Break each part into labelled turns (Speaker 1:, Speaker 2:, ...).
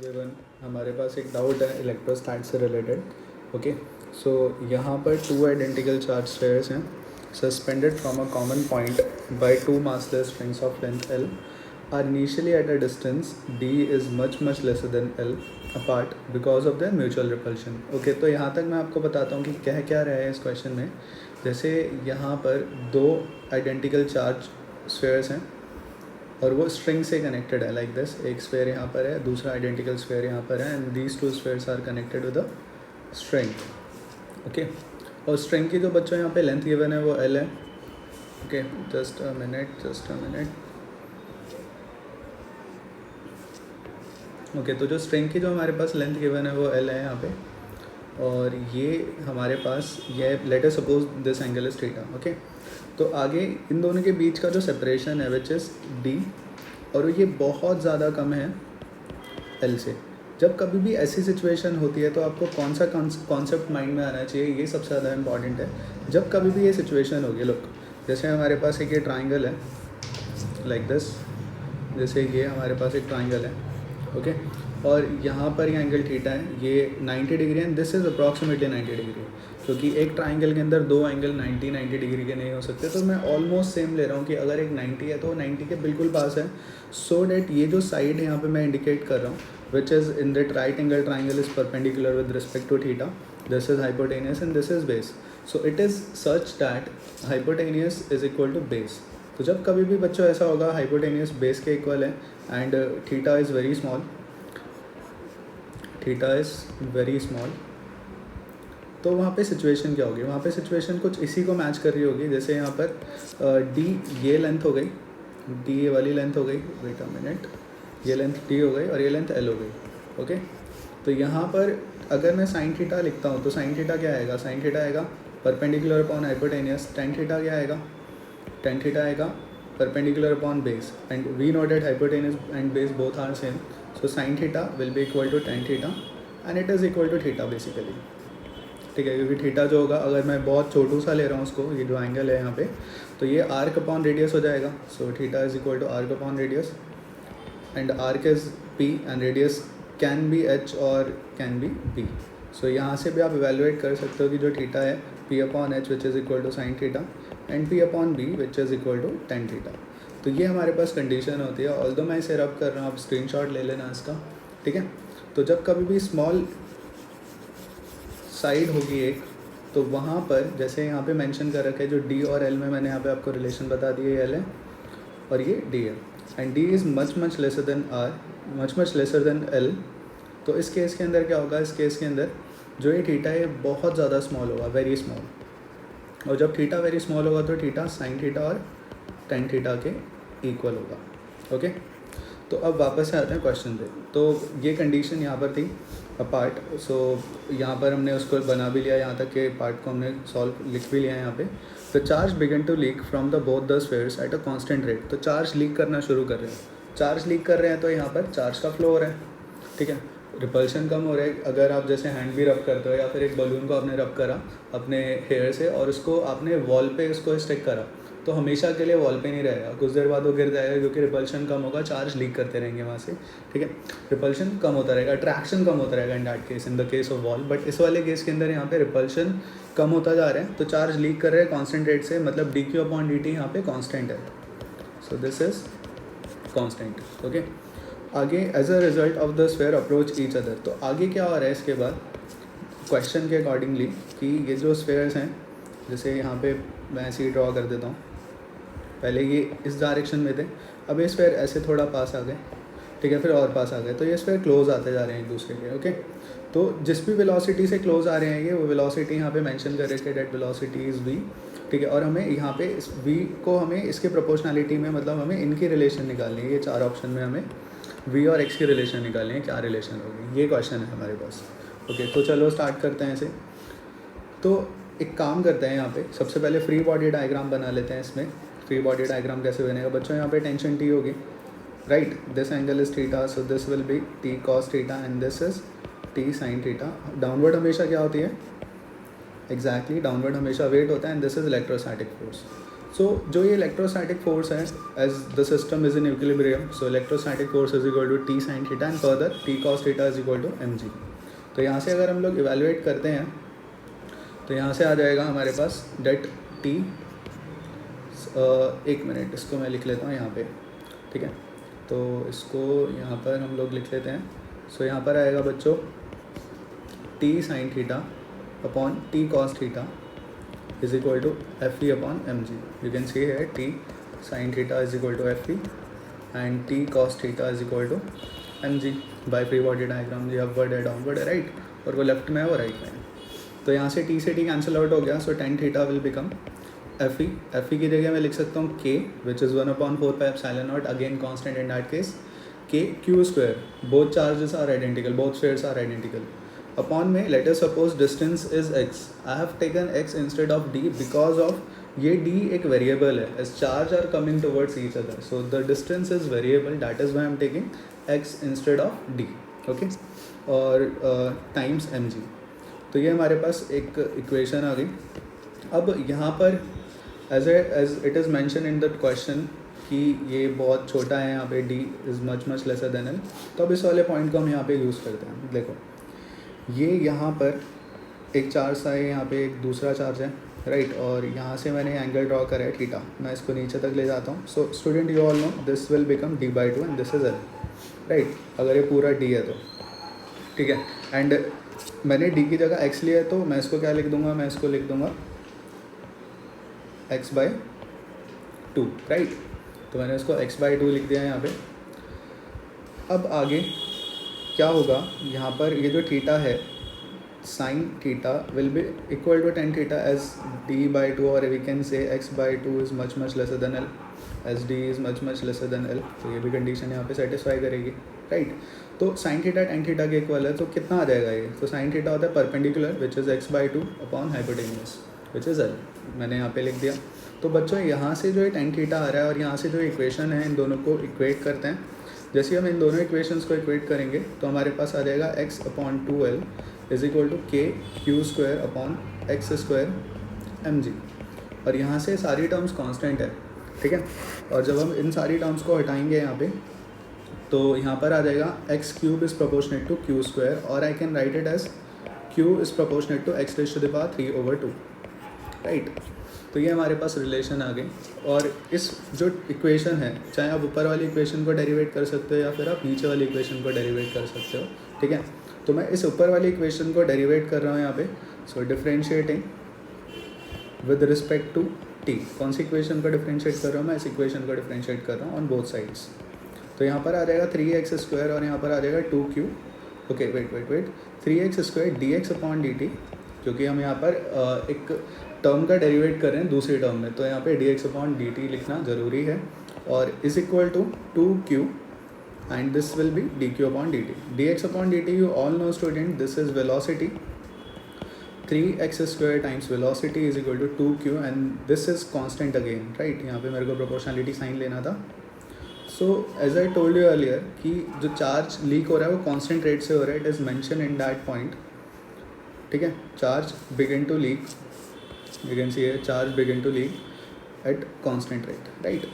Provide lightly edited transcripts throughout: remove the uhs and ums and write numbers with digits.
Speaker 1: Everyone, हमारे पास एक doubt है इलेक्ट्रोस्टैट से रिलेटेड. ओके, सो यहाँ पर टू आइडेंटिकल चार्ज स्फीयर्स हैं suspended from a common point by two massless strings of length L are initially at a distance D is much lesser than L apart because of their mutual repulsion. Okay, तो यहाँ तक मैं आपको बताता हूँ कि कह क्या रहा है इस क्वेश्चन में. जैसे यहाँ पर दो आइडेंटिकल चार्ज स्फीयर्स हैं और वो स्ट्रिंग से कनेक्टेड है लाइक दिस. एक स्फीयर यहाँ पर है, दूसरा आइडेंटिकल स्फीयर यहाँ पर है, and these two spheres are connected with a string. Okay, और स्ट्रिंग की जो बच्चों यहाँ पे लेंथ गिवन है वो L है. Okay, just a minute. Okay, तो जो स्ट्रिंग की जो हमारे पास लेंथ गिवन है वो L है यहाँ पे, और ये हमारे पास ये late us suppose this angle is theta. Okay, तो आगे इन दोनों के बीच का जो सेपरेशन है विच इज़ D, और ये बहुत ज़्यादा कम है L से. जब कभी भी ऐसी सिचुएशन होती है तो आपको कौन सा कॉन्सेप्ट माइंड में आना चाहिए, ये सबसे ज़्यादा इम्पॉर्टेंट है. जब कभी भी ये सिचुएशन होगी, लुक, जैसे हमारे पास एक ये ट्राइंगल है लाइक दिस, जैसे ये हमारे पास एक ट्राइंगल है. ओके, और यहाँ पर ये एंगल थीटा है, ये 90 डिग्री है, दिस इज़ अप्रॉक्सीमेटली 90 डिग्री. क्योंकि एक ट्राइंगल के अंदर दो एंगल 90 डिग्री के नहीं हो सकते, तो मैं ऑलमोस्ट सेम ले रहा हूँ कि अगर एक 90 है तो 90 के बिल्कुल पास है. सो डैट ये जो साइड यहाँ पे मैं इंडिकेट कर रहा हूँ which is in that right angle triangle is perpendicular with respect to theta. This is hypotenuse and this is base. So it is such that hypotenuse is equal to base. तो जब कभी भी बच्चों ऐसा होगा हाइपोटेनियस बेस के equal है and theta is very small, तो वहाँ पे सिचुएशन क्या होगी, वहाँ पे सिचुएशन कुछ इसी को मैच कर रही होगी. जैसे यहाँ पर D ये लेंथ हो गई, D ये वाली लेंथ हो गई, वेट अ मिनट, ये लेंथ D हो गई और ये लेंथ L हो गई. ओके, तो यहाँ पर अगर मैं साइन थीटा लिखता हूँ तो साइन थीटा क्या आएगा, साइन थीटा आएगा perpendicular upon hypotenuse. Tan theta क्या आएगा, टेन थीटा आएगा perpendicular upon base, and we know that hypotenuse and base both are same. So sine theta will be equal to tan theta and it is equal to theta basically. ठीक है, क्योंकि theta जो होगा, अगर मैं बहुत छोटू सा ले रहा हूँ उसको, ये जो एंगल है यहाँ पे, तो ये आर्क अपॉन रेडियस हो जाएगा. So theta is equal to arc upon radius, and arc is P and radius can be H और कैन बी B. सो यहाँ से भी आप इवेलुएट कर सकते हो कि जो थीटा है P upon H which is equal to sine theta and P upon B which is equal to tan theta. तो ये हमारे पास कंडीशन होती है. ऑल्दो मैं इसे रब कर रहा हूँ, आप स्क्रीनशॉट ले लेना इसका. ठीक है, तो जब कभी भी स्मॉल साइड होगी एक, तो वहाँ पर जैसे यहाँ पे मेंशन कर रखा है जो D और L में मैंने यहाँ पे आपको रिलेशन बता दिया, ये L है और ये D है, and D is much lesser then R, much lesser than L. तो इस केस के अंदर क्या होगा, इस केस के अंदर जो ये थीटा है बहुत ज़्यादा स्मॉल होगा, वेरी स्मॉल. और जब थीटा वेरी स्मॉल होगा तो थीटा साइन थीटा और टेन थीटा के इक्वल होगा. ओके, तो अब वापस से आते हैं क्वेश्चन पे. तो ये कंडीशन यहाँ पर थी पार्ट. सो यहाँ पर हमने उसको बना भी लिया, यहाँ तक के पार्ट को हमने सॉल्व लिख भी लिया है यहाँ पे. The charge began to leak from the both the spheres at a constant rate. तो चार्ज लीक करना शुरू कर रहे हैं, चार्ज लीक कर रहे हैं, तो यहाँ पर चार्ज का फ्लो हो रहा है. ठीक है, रिपल्शन कम हो रहा है. अगर आप जैसे हैंड भी रब करते हो या फिर एक बलून को आपने रब करा अपने हेयर से और उसको आपने वॉल पे उसको स्टिक करा, तो हमेशा के लिए वॉल पे नहीं रहेगा, कुछ देर बाद वो गिर जाएगा क्योंकि रिपल्शन कम होगा, चार्ज लीक करते रहेंगे वहाँ से. ठीक है, रिपल्शन कम होता रहेगा, अट्रैक्शन कम होता रहेगा in that case, in the case of wall. But इस वाले केस के अंदर यहाँ पे रिपल्शन कम होता जा रहा है, तो चार्ज लीक कर रहे हैं कॉन्स्टेंट रेट से, मतलब D Q upon D T यहाँ पे कॉन्स्टेंट है. So this is constant. Okay, आगे as a result of the sphere approach each other. तो आगे क्या हो रहा है इसके बाद क्वेश्चन के अकॉर्डिंगली कि ये जो स्फीयर्स हैं, जैसे यहाँ पे मैं ऐसे ही ड्रॉ कर देता हूँ, पहले ये इस डायरेक्शन में थे, अब ये स्फीयर ऐसे थोड़ा पास आ गए. ठीक है, फिर और पास आ गए, तो ये स्फीयर क्लोज आते जा रहे हैं एक दूसरे के. ओके, तो जिस भी वेलोसिटी से क्लोज आ रहे हैं ये, वो वेलोसिटी यहाँ पे मेंशन कर रखे डेट वेलोसिटी इज़ v. ठीक है, और हमें यहाँ पे इस v को हमें इसके प्रोपोर्शनलिटी में, मतलब हमें इनकी रिलेशन निकालनी है. ये चार ऑप्शन में हमें v और x की रिलेशन निकालनी है, क्या रिलेशन होगी, ये क्वेश्चन है हमारे पास. ओके, तो चलो स्टार्ट करते हैं इसे. तो एक काम करते हैं, यहाँ पे सबसे पहले फ्री बॉडी डायग्राम बना लेते हैं. इसमें फ्री बॉडी डायग्राम कैसे बनेगा बच्चों, यहाँ पे टेंशन T होगी, right. This angle is theta, so this will B T cos theta and this is T sin theta. Downward हमेशा क्या होती है, एग्जैक्टली डाउनवर्ड हमेशा वेट होता है, and this is electrostatic force. So जो ये इलेक्ट्रोस्टैटिक फोर्स है, as the system is in equilibrium, so electrostatic force is equal to T sine theta and further T cos theta is equal to M G. तो यहाँ से अगर हम लोग evaluate करते हैं तो यहाँ से आ जाएगा हमारे पास डेट टी, एक मिनट इसको मैं लिख लेता हूँ यहाँ पे, ठीक है। तो इसको यहाँ पर हम लोग लिख लेते हैं। सो यहाँ पर आएगा बच्चों T sine theta upon T cos theta is equal to Fe upon mg. You can see here t sin theta is equal to Fe and t cos theta is equal to mg by free body diagram। ये upward है downward है right, और वो left में है वो right में है। तो यहाँ से t से t कैंसिल आउट हो गया, सो tan theta will become Fe। Fe की जगह मैं लिख सकता हूँ k which is 1/4 pi epsilon naught, again constant in that case, k q square, both charges are identical, both spheres are identical, upon में let us suppose distance is x, I have taken x instead of d because of ये d एक variable है, as charge are coming towards each other, so the distance is variable, that is why I am taking x instead of d, okay, और times mg। तो ये हमारे पास एक equation आ गई। अब यहाँ पर as it is mention in that question कि ये बहुत छोटा है, यहाँ पे d is much lesser than l, तो अब इस वाले पॉइंट को हम यहाँ पे यूज़ करते हैं। देखो ये यहाँ पर एक चार्ज है, यहाँ पे एक दूसरा चार्ज है राइट, और यहाँ से मैंने एंगल ड्रॉ करा है थीटा, मैं इसको नीचे तक ले जाता हूँ। So student you all no this will become d/2 and this is l right, अगर ये पूरा d है तो ठीक है। एंड मैंने d की जगह x लिया है, तो मैं इसको क्या लिख दूंगा, मैं इसको लिख दूंगा x/2 राइट। तो मैंने इसको x/2 लिख दिया है यहाँ पे। अब आगे क्या होगा, यहाँ पर ये जो थीटा है sine theta will be equal to tan theta as d/2, और we can say x/2 is much lesser than l as d is much lesser than l। तो ये भी कंडीशन यहाँ पे सेटिस्फाई करेगी राइट। तो साइन थीटा टेन थीटा के equal है, तो कितना आ जाएगा ये, तो साइन थीटा होता है perpendicular which is x/2 upon hypotenuse which is l, मैंने यहाँ पे लिख दिया। तो बच्चों यहाँ से जो ये टेन थीटा आ रहा है और यहाँ से जो इक्वेशन है, इन दोनों को इक्वेट करते हैं। जैसे हम इन दोनों इक्वेशंस को इक्वेट करेंगे तो हमारे पास आ जाएगा x/2l is equal to k q square upon x square mg, और यहाँ से सारी टर्म्स कांस्टेंट है, ठीक है। और जब हम इन सारी टर्म्स को हटाएंगे यहाँ पे, तो यहाँ पर आ जाएगा x³ is proportionate to q square, और I can write it as q is proportionate to x⁵3/2 right. तो ये हमारे पास रिलेशन आ गई, और इस जो इक्वेशन है, चाहे आप ऊपर वाली इक्वेशन को डेरिवेट कर सकते हो या फिर आप नीचे वाली इक्वेशन को डेरिवेट कर सकते हो, ठीक है। तो मैं इस ऊपर वाली इक्वेशन को डेरिवेट कर रहा हूँ यहाँ पे। So differentiating with respect to t, कौन सी इक्वेशन को डिफरेंशिएट कर रहा हूँ मैं, इस इक्वेशन को डिफरेंशिएट कर रहा हूँ ऑन बोथ साइड्स। तो यहाँ पर आ जाएगा 3x² और यहाँ पर आ जाएगा 2q, okay wait 3x² dx/dt, क्योंकि हम यहाँ पर एक टर्म का डेरिवेट कर रहे हैं दूसरी टर्म में, तो यहाँ पे dx/dt लिखना ज़रूरी है, और is equal to 2q and this will be dq/dt। dx/dt you all know student, this is velocity, 3x² times velocity is equal to 2q and this is constant again right. यहाँ पे मेरे को proportionality sign लेना था। So as I told you earlier कि जो charge leak हो रहा है वो कांस्टेंट रेट से हो रहा है, it is mention in that point, ठीक है। Charge begin to leak, you can see charge begin to leak at constant rate right.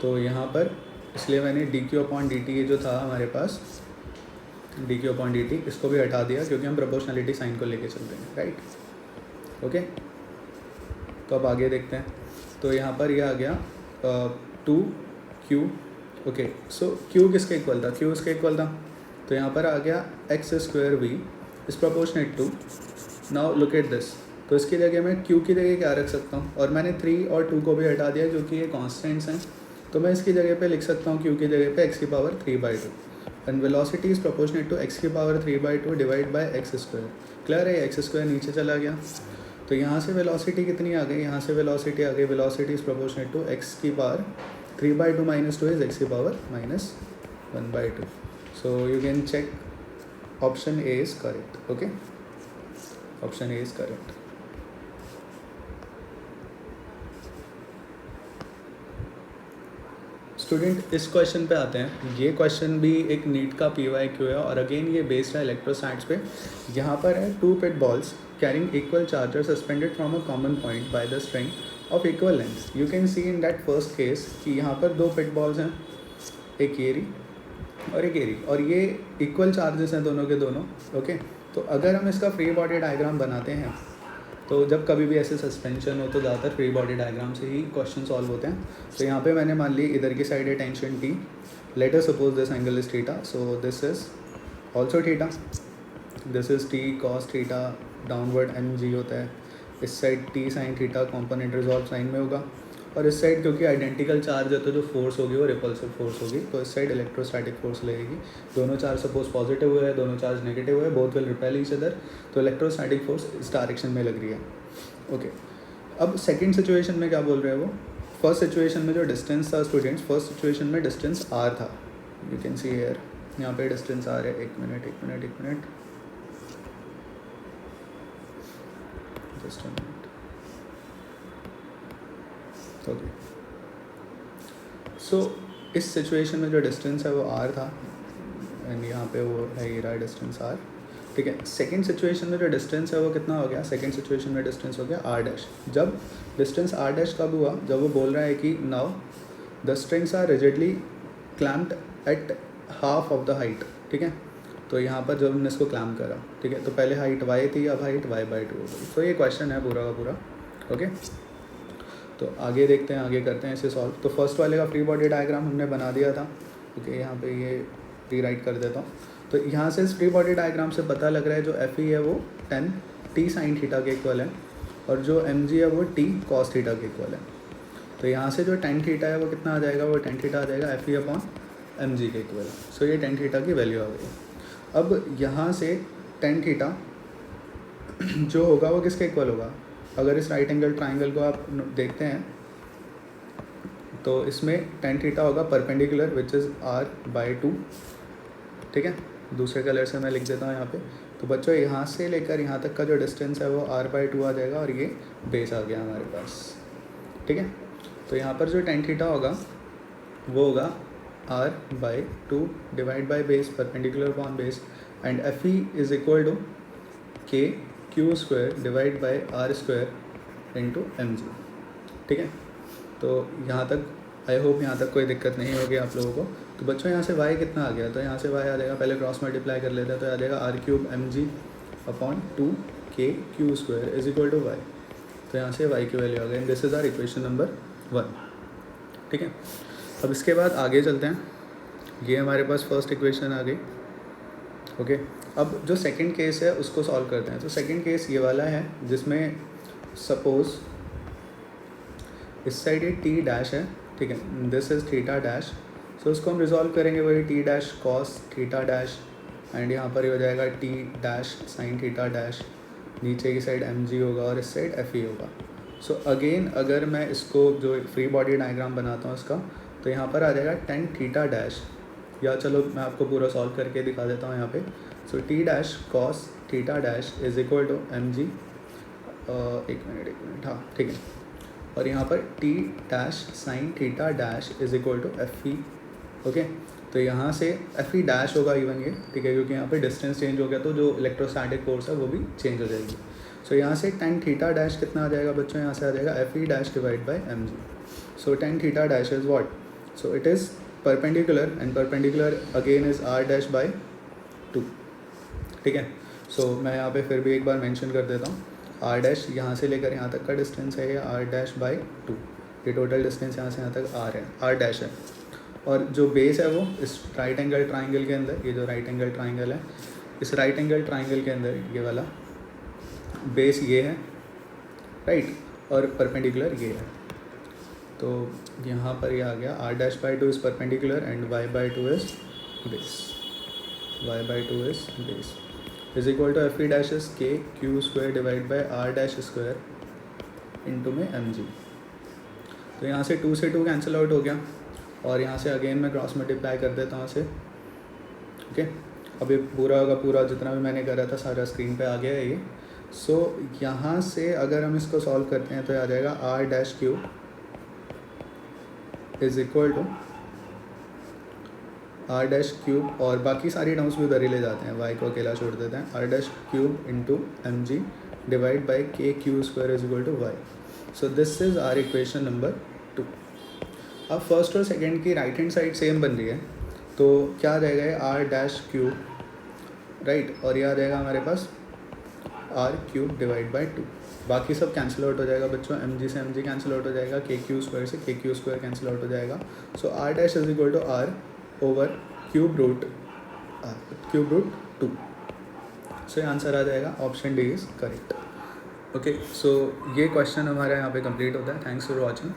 Speaker 1: तो यहाँ पर इसलिए मैंने dq/dt ये जो था हमारे पास dq/dt, इसको भी हटा दिया क्योंकि हम प्रोपोर्शनलिटी साइन को लेके चल रहे हैं राइट, ओके। तो अब आगे देखते हैं। तो यहाँ पर ये आ गया 2q, ओके। सो q किसके इक्वल था, q इसके इक्वल था, तो यहाँ पर आ गया x² is proportionate to, now look at this. तो इसकी जगह मैं q की जगह क्या रख सकता हूँ, और मैंने 3 और 2 को भी हटा दिया क्योंकि ये कॉन्स्टेंट्स हैं, तो मैं इसकी जगह पे लिख सकता हूँ q की जगह पे x⁵3/2 and velocity is proportionate to x⁵3/2 divide by x²। Clear है, x² नीचे चला गया, तो यहाँ से वेलोसिटी कितनी आ गई, यहाँ से वेलोसिटी आ गई, velocity is proportionate to x⁵3/2 - 2 is x⁻⁻1/2। So you can check option A is correct, okay, option A is correct. Student इस क्वेश्चन पे आते हैं। ये क्वेश्चन भी एक नीट का PYQ है, और अगेन ये बेस्ड है इलेक्ट्रोस्टैटिक्स पे। यहाँ पर है 2 pith balls carrying equal charges suspended from a common point by the string of equal length. You can see in that first case कि यहाँ पर दो पिट बॉल्स हैं, एक ये रही और एक ये रही, और ये इक्वल चार्जेस हैं दोनों के दोनों। ओके, तो अगर हम इसका फ्री बॉडी डायग्राम बनाते हैं तो जब कभी भी ऐसे सस्पेंशन हो तो ज़्यादातर फ्री बॉडी डायग्राम से ही क्वेश्चन सॉल्व होते हैं। तो यहाँ पे मैंने मान ली इधर की साइड है tension T, let us suppose this angle is theta, so this is also theta, this is T cos theta, downward M G होता है, इस side T sine theta component resolve sine में होगा, और इस साइड क्योंकि identical charge है तो जो फोर्स होगी वो रिपल्सिव फोर्स होगी, तो इस साइड इलेक्ट्रोस्टैटिक फोर्स लगेगी। दोनों चार्ज सपोज पॉजिटिव हुए हैं, दोनों चार्ज नेगेटिव हुए, both will repel each other, तो इलेक्ट्रोस्टैटिक फोर्स इस डायरेक्शन में लग रही है। ओके, अब सेकंड सिचुएशन में क्या बोल रहे हैं वो, फर्स्ट सिचुएशन में जो डिस्टेंस था स्टूडेंट्स, फर्स्ट सिचुएशन में डिस्टेंस आर था, यू कैन सी हियर, यहाँ पे डिस्टेंस आर है, एक minute just a minute. Okay, so इस सिचुएशन में जो डिस्टेंस है वो आर था, एंड यहाँ पे वो है ये रहा डिस्टेंस आर, ठीक है। सेकंड सिचुएशन में जो डिस्टेंस है वो कितना हो गया, सेकंड सिचुएशन में डिस्टेंस हो गया आर डैश। जब डिस्टेंस आर डैश कब हुआ, जब वो बोल रहा है कि now the strings are rigidly clamped at half of the height, ठीक है। तो यहाँ पर जब हमने इसको क्लैम्प करा, ठीक है, तो पहले हाइट वाई थी, अब हाइट वाई बाई 2 हो गई। तो ये क्वेश्चन है पूरा का पूरा। ओके, तो आगे देखते हैं, आगे करते हैं इसे सॉल्व। तो फर्स्ट वाले का फ्री बॉडी डायग्राम हमने बना दिया था। ओके, यहाँ पे ये रीराइट कर देता हूँ। तो यहाँ से इस फ्री बॉडी डायग्राम से पता लग रहा है जो एफ ई है वो 10 टी साइन थीटा के इक्वल है, और जो एम जी है वो टी कॉस थीटा के इक्वल है। तो यहाँ से जो 10 थीटा है वो कितना आ जाएगा, वो 10 थीटा आ जाएगा F E upon M G के इक्वल। सो ये 10 थीटा की वैल्यू आ गई। अब यहाँ से 10 थीटा जो होगा वो किसके इक्वल होगा, अगर इस राइट एंगल ट्राइंगल को आप देखते हैं तो इसमें 10 थीटा होगा perpendicular which is R by 2, ठीक है। दूसरे कलर से मैं लिख देता हूँ यहाँ पे। तो बच्चों यहाँ से लेकर यहाँ तक का जो डिस्टेंस है वो आर बाई 2 आ जाएगा, और ये बेस आ गया हमारे पास, ठीक है। तो यहाँ पर जो 10 थीटा होगा वो होगा R by 2 divide by base perpendicular upon base, and F E is equal to K Q square divide by R square into M G, ठीक है। तो यहाँ तक आई होप यहाँ तक कोई दिक्कत नहीं होगी आप लोगों को। तो बच्चों यहाँ से y कितना आ गया, तो यहाँ से y आ जाएगा, पहले क्रॉस मल्टीप्लाई कर लेते हैं, तो आ जाएगा R cube M G upon 2 के Q square is equal to Y. तो यहाँ से y की वैल्यू आ गई, this is our equation number 1, ठीक है। अब इसके बाद आगे चलते हैं, ये हमारे पास फर्स्ट इक्वेशन आ गई। ओके, अब जो सेकंड केस है उसको सॉल्व करते हैं। तो सेकंड केस ये वाला है जिसमें सपोज़ इस साइड ये टी डैश है, ठीक है, दिस इज़ थीटा डैश। सो उसको हम रिजॉल्व करेंगे, वही T dash cos theta dash, and यहाँ पर ये हो जाएगा T dash sine theta dash, नीचे की साइड एम जी होगा और इस साइड एफ ई होगा। सो अगेन अगर मैं इसको जो फ्री बॉडी डायग्राम बनाता हूँ इसका, तो यहाँ पर आ जाएगा 10 थीटा डैश, या चलो मैं आपको पूरा सॉल्व करके दिखा देता हूँ यहाँ पे। So T dash cos theta dash is equal to M G, एक मिनट, हाँ ठीक है, और यहाँ पर T dash sine theta dash is equal to F E. Okay, तो यहाँ से एफ ई डैश होगा इवन ये, ठीक है, क्योंकि यहाँ पे डिस्टेंस चेंज हो गया तो जो इलेक्ट्रोस्टैटिक फोर्स है वो भी चेंज हो जाएगी। सो यहाँ से 10 थीटा डैश कितना आ जाएगा बच्चों, यहाँ से आ जाएगा F E dash divide by M G. So 10 theta dash is what, so it is perpendicular, and perpendicular again is R dash by 2, ठीक है। सो मैं यहाँ पे फिर भी एक बार मेंशन कर देता हूँ, आर डैश यहाँ से लेकर यहाँ तक का डिस्टेंस है ये आर डैश बाई 2, ये टोटल डिस्टेंस यहाँ से यहाँ तक आर है, आर डैश है। और जो बेस है वो इस राइट एंगल ट्राइंगल के अंदर, ये जो राइट एंगल ट्राइंगल है, इस राइट एंगल ट्राइंगल के अंदर ये वाला बेस ये है, राइट, और परपेंडिकुलर ये है। तो यहाँ पर ये आ गया R dash by 2 is perpendicular and Y by 2 is base, Y by 2 is base is equal to F E dash is K Q square divide by R dash square into में M G. तो यहाँ से 2 से 2 cancel out हो गया, और यहाँ से अगेन मैं क्रॉस मल्टीप्लाई कर देता हूँ इसे। ओके, अभी पूरा का पूरा जितना भी मैंने करा था सारा स्क्रीन पे आ गया है ये। सो यहाँ से अगर हम इसको सॉल्व करते हैं तो आ जाएगा R dash cube is equal to R dash cube, और बाकी सारी टर्म्स भी उधर ही ले जाते हैं, वाई को अकेला छोड़ देते हैं, R dash cube into M G divide by K Q square is equal to Y. So this is our equation number 2. अब फर्स्ट और सेकेंड की राइट हैंड साइड सेम बन रही है, तो क्या आ जाएगा ये आर डैश क्यूब, राइट, और ये आ जाएगा हमारे पास आर क्यूब डिवाइड बाई 2. बाकी सब कैंसिल आउट हो जाएगा बच्चों, एम जी से एम जी कैंसिल आउट हो जाएगा, के क्यू स्क्वायर से के क्यू स्क्वायर कैंसिल आउट हो जाएगा. So R dash is equal to R over cube root 2. So ये आंसर आ जाएगा, option D is correct. Okay, so ये क्वेश्चन हमारा यहाँ पे कंप्लीट होता है. Thanks for watching.